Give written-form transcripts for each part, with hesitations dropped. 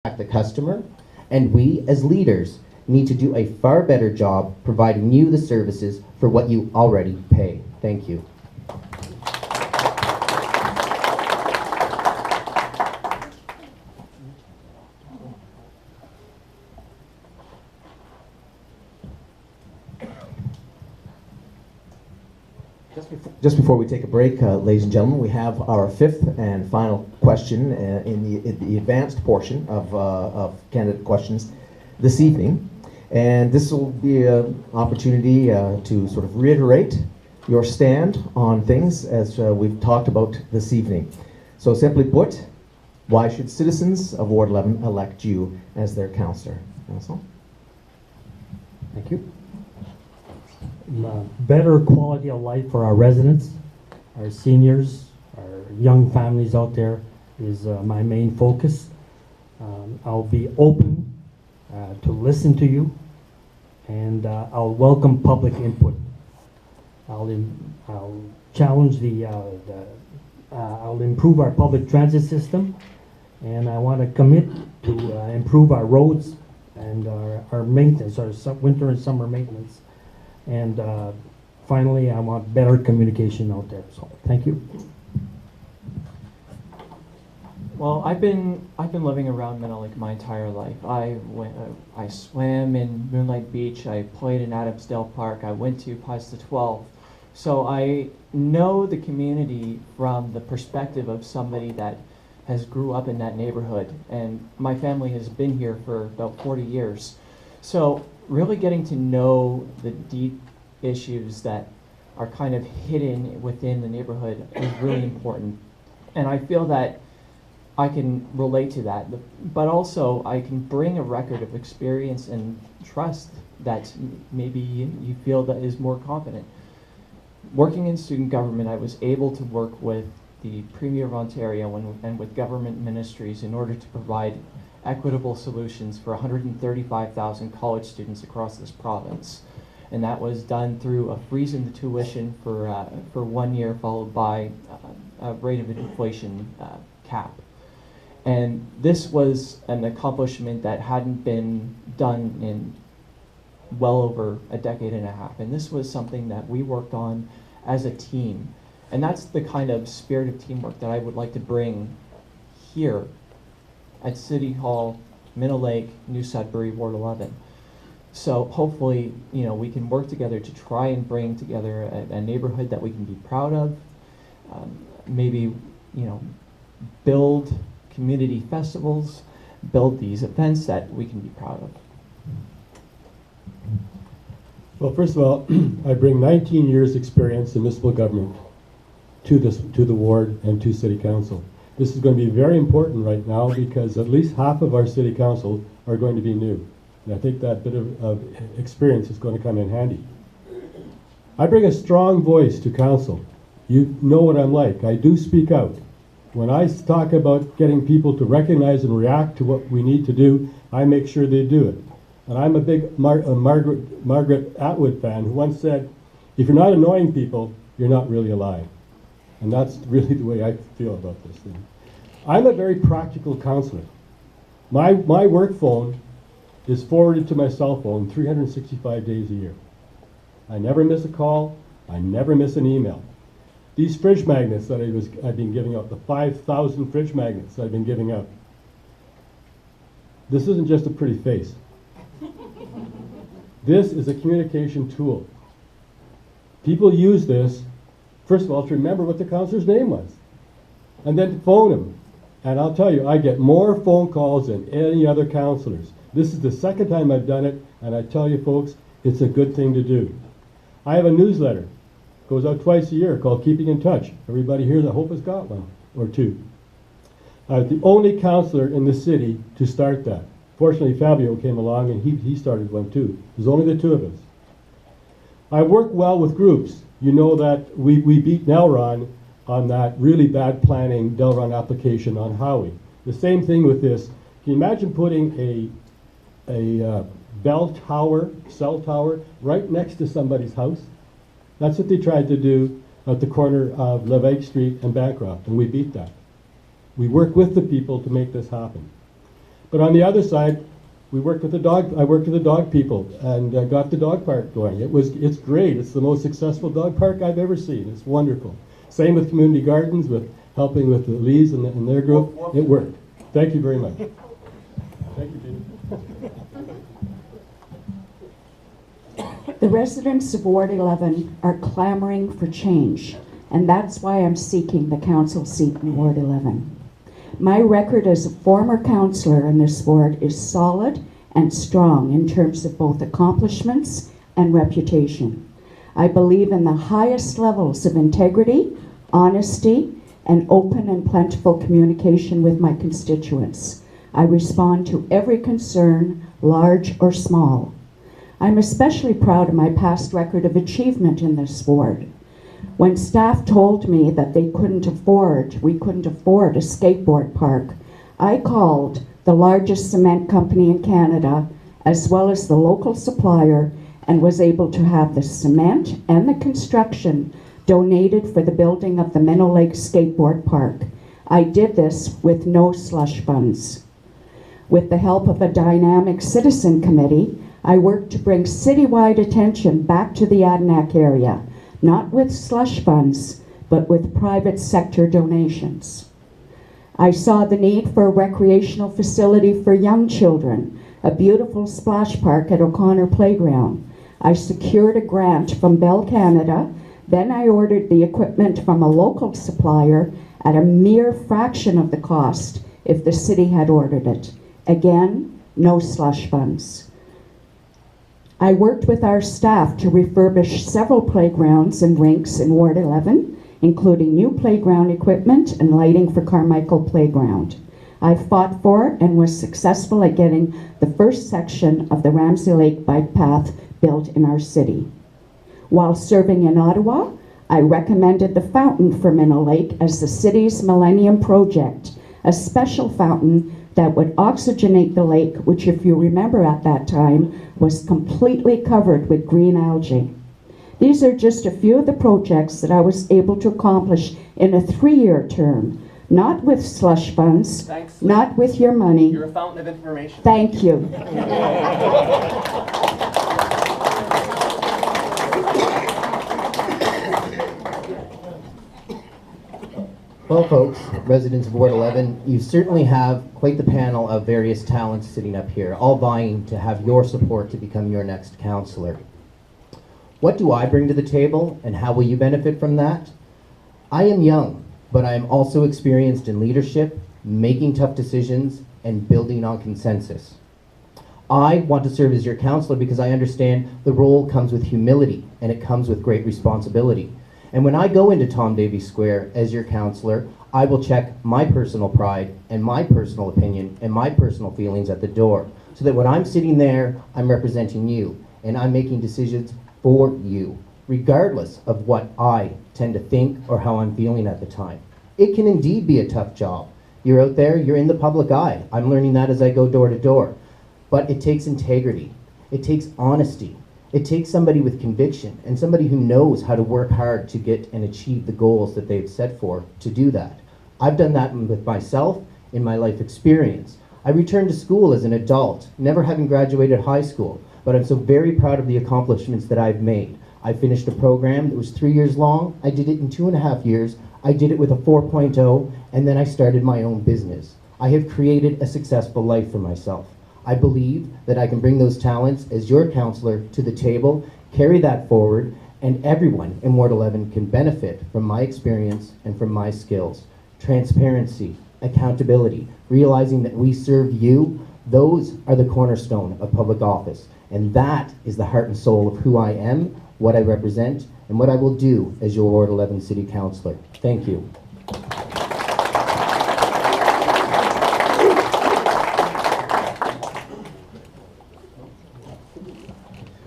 the customer, and we as leaders need to do a far better job providing you the services for what you already pay. Thank you. Just before we take a break, ladies and gentlemen, we have our fifth and final question in the advanced portion of candidate questions this evening. And this will be an opportunity to sort of reiterate your stand on things as we've talked about this evening. So simply put, why should citizens of Ward 11 elect you as their councillor? Council? Thank you. Better quality of life for our residents, our seniors, our young families out there is my main focus. I'll be open to listen to you, and I'll welcome public input. I'll challenge I'll improve our public transit system, and I want to commit to improve our roads and our maintenance, our winter and summer maintenance. And finally, I want better communication out there. So, thank you. Well, I've been living around Meadow Lake my entire life. I swam in Moonlight Beach. I played in Adamsdale Park. I went to Pasta 12. So I know the community from the perspective of somebody that has grew up in that neighborhood. And my family has been here for about 40 years. So really getting to know the deep issues that are kind of hidden within the neighborhood is really important. And I feel that I can relate to that, but also I can bring a record of experience and trust that maybe you feel that is more confident. Working in student government, I was able to work with the Premier of Ontario and with government ministries in order to provide equitable solutions for 135,000 college students across this province. And that was done through a freeze in the tuition for 1 year, followed by a rate of inflation cap. And this was an accomplishment that hadn't been done in well over a decade and a half. And this was something that we worked on as a team. And that's the kind of spirit of teamwork that I would like to bring here at City Hall, Minnow Lake, New Sudbury, Ward 11. So hopefully, we can work together to try and bring together a neighborhood that we can be proud of. Maybe, build community festivals, build these events that we can be proud of. Well, first of all, I bring 19 years experience in municipal government to the ward and to City Council. This is going to be very important right now because at least half of our City Council are going to be new. And I think that bit of experience is going to come in handy. I bring a strong voice to Council. You know what I'm like. I do speak out. When I talk about getting people to recognize and react to what we need to do, I make sure they do it. And I'm a big Margaret Atwood fan who once said, if you're not annoying people, you're not really alive. And that's really the way I feel about this thing. I'm a very practical counselor. My work phone is forwarded to my cell phone 365 days a year. I never miss a call. I never miss an email. These fridge magnets that I've been giving out, the 5,000 fridge magnets I've been giving out, this isn't just a pretty face. This is a communication tool. People use this, first of all, to remember what the counselor's name was, and then to phone him. And I'll tell you, I get more phone calls than any other counselors. This is the second time I've done it, and I tell you folks, it's a good thing to do. I have a newsletter, goes out twice a year, called Keeping in Touch. Everybody here, I hope has got one or two. The only counselor in the city to start that. Fortunately, Fabio came along and he started one too. There's only the two of us. I work well with groups. You know that we beat Nelron on that really bad planning Delron application on Howie. The same thing with this. Can you imagine putting a cell tower right next to somebody's house? That's what they tried to do at the corner of Levesque Street and Bancroft, and we beat that. We work with the people to make this happen. But on the other side, I worked with the dog people and got the dog park going. It's great. It's the most successful dog park I've ever seen. It's wonderful. Same with community gardens, with helping with the Lees and their group. It worked. Thank you very much. Thank you, Jim. The residents of Ward 11 are clamoring for change, and that's why I'm seeking the council seat in Ward 11. My record as a former councillor in this ward is solid and strong in terms of both accomplishments and reputation. I believe in the highest levels of integrity, honesty, and open and plentiful communication with my constituents. I respond to every concern, large or small. I'm especially proud of my past record of achievement in this ward. When staff told me that we couldn't afford a skateboard park, I called the largest cement company in Canada, as well as the local supplier, and was able to have the cement and the construction donated for the building of the Minnow Lake Skateboard Park. I did this with no slush funds. With the help of a dynamic citizen committee, I worked to bring citywide attention back to the Adanac area, not with slush funds, but with private sector donations. I saw the need for a recreational facility for young children, a beautiful splash park at O'Connor Playground. I secured a grant from Bell Canada, then I ordered the equipment from a local supplier at a mere fraction of the cost if the city had ordered it. Again, no slush funds. I worked with our staff to refurbish several playgrounds and rinks in Ward 11, including new playground equipment and lighting for Carmichael Playground. I fought for and was successful at getting the first section of the Ramsey Lake bike path built in our city. While serving in Ottawa, I recommended the fountain for Minnow Lake as the city's Millennium Project, a special fountain that would oxygenate the lake, which, if you remember at that time, was completely covered with green algae. These are just a few of the projects that I was able to accomplish in a 3-year term, not with slush funds, Thanks. not with your money. You're a fountain of information. Thank you. Well, folks, residents of Ward 11, you certainly have quite the panel of various talents sitting up here, all vying to have your support to become your next councillor. What do I bring to the table, and how will you benefit from that? I am young, but I am also experienced in leadership, making tough decisions, and building on consensus. I want to serve as your councillor because I understand the role comes with humility, and it comes with great responsibility. And when I go into Tom Davies Square as your councillor, I will check my personal pride and my personal opinion and my personal feelings at the door, so that when I'm sitting there, I'm representing you and I'm making decisions for you, regardless of what I tend to think or how I'm feeling at the time. It can indeed be a tough job. You're out there, you're in the public eye. I'm learning that as I go door to door. But it takes integrity. It takes honesty. It takes somebody with conviction and somebody who knows how to work hard to get and achieve the goals that they've set for to do that. I've done that with myself in my life experience. I returned to school as an adult, never having graduated high school, but I'm so very proud of the accomplishments that I've made. I finished a program that was 3 years long. I did it in 2.5 years. I did it with a 4.0, and then I started my own business. I have created a successful life for myself. I believe that I can bring those talents as your councillor to the table, carry that forward, and everyone in Ward 11 can benefit from my experience and from my skills. Transparency, accountability, realizing that we serve you, those are the cornerstone of public office. And that is the heart and soul of who I am, what I represent, and what I will do as your Ward 11 City Councillor. Thank you.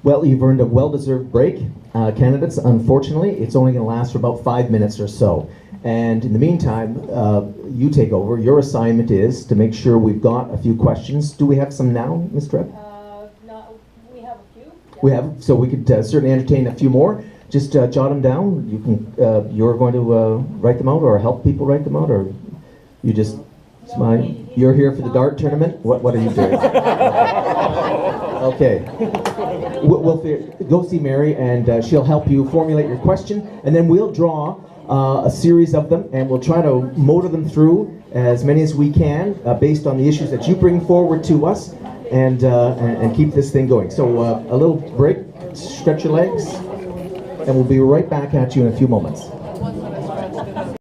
Well, you've earned a well-deserved break. Candidates, unfortunately, it's only going to last for about 5 minutes or so. And in the meantime, you take over. Your assignment is to make sure we've got a few questions. Do we have some now, Ms. Trebb? No, we have a few. We have, so we could certainly entertain a few more. Just jot them down. You can, you're going to write them out or help people write them out, or you just You're here for the dart tournament? What are you doing? Okay. We'll go see Mary, and she'll help you formulate your question, and then we'll draw a series of them, and we'll try to motor them through as many as we can based on the issues that you bring forward to us, and keep this thing going. So a little break, stretch your legs, and we'll be right back at you in a few moments.